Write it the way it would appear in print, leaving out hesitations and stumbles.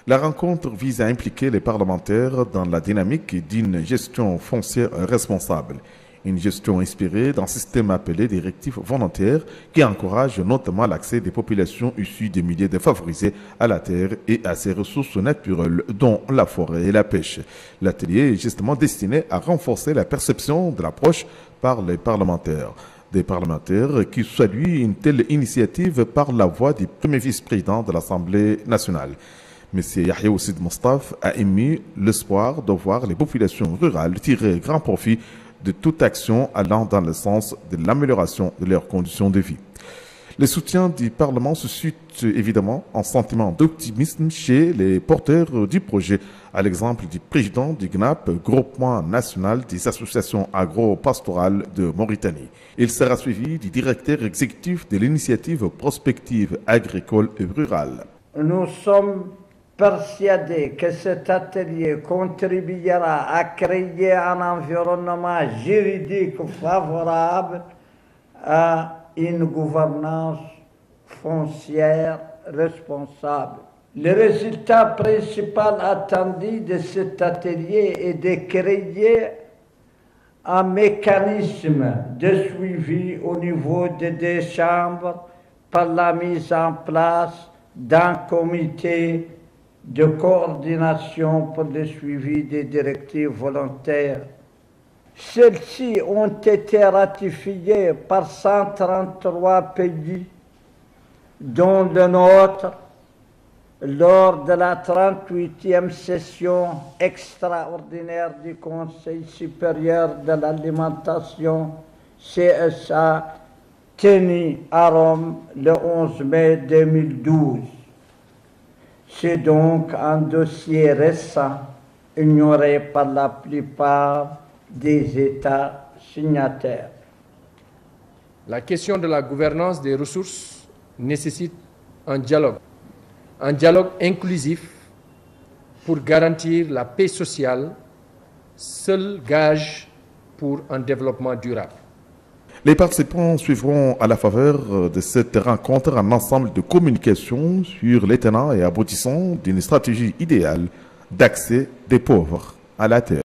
La rencontre vise à impliquer les parlementaires dans la dynamique d'une gestion foncière responsable. Une gestion inspirée d'un système appelé directive volontaire qui encourage notamment l'accès des populations issues des milieux défavorisés à la terre et à ses ressources naturelles, dont la forêt et la pêche. L'atelier est justement destiné à renforcer la perception de l'approche par les parlementaires. Des parlementaires qui saluent une telle initiative par la voix du premier vice-président de l'Assemblée nationale. M. Yahya Ousid Moustapha a émis l'espoir de voir les populations rurales tirer grand profit de toute action allant dans le sens de l'amélioration de leurs conditions de vie. Le soutien du Parlement suscite évidemment un sentiment d'optimisme chez les porteurs du projet, à l'exemple du président du GNAP, Groupement national des associations agro-pastorales de Mauritanie. Il sera suivi du directeur exécutif de l'initiative prospective agricole et rurale. Nous sommes persuadé que cet atelier contribuera à créer un environnement juridique favorable à une gouvernance foncière responsable. Le résultat principal attendu de cet atelier est de créer un mécanisme de suivi au niveau des deux chambres par la mise en place d'un comité de coordination pour le suivi des directives volontaires. Celles-ci ont été ratifiées par 133 pays, dont le nôtre, lors de la 38e session extraordinaire du Conseil supérieur de l'alimentation, CSA, tenue à Rome le 11 mai 2012. C'est donc un dossier récent, ignoré par la plupart des États signataires. La question de la gouvernance des ressources nécessite un dialogue inclusif pour garantir la paix sociale, seul gage pour un développement durable. Les participants suivront à la faveur de cette rencontre un ensemble de communications sur les tenants et aboutissants d'une stratégie idéale d'accès des pauvres à la terre.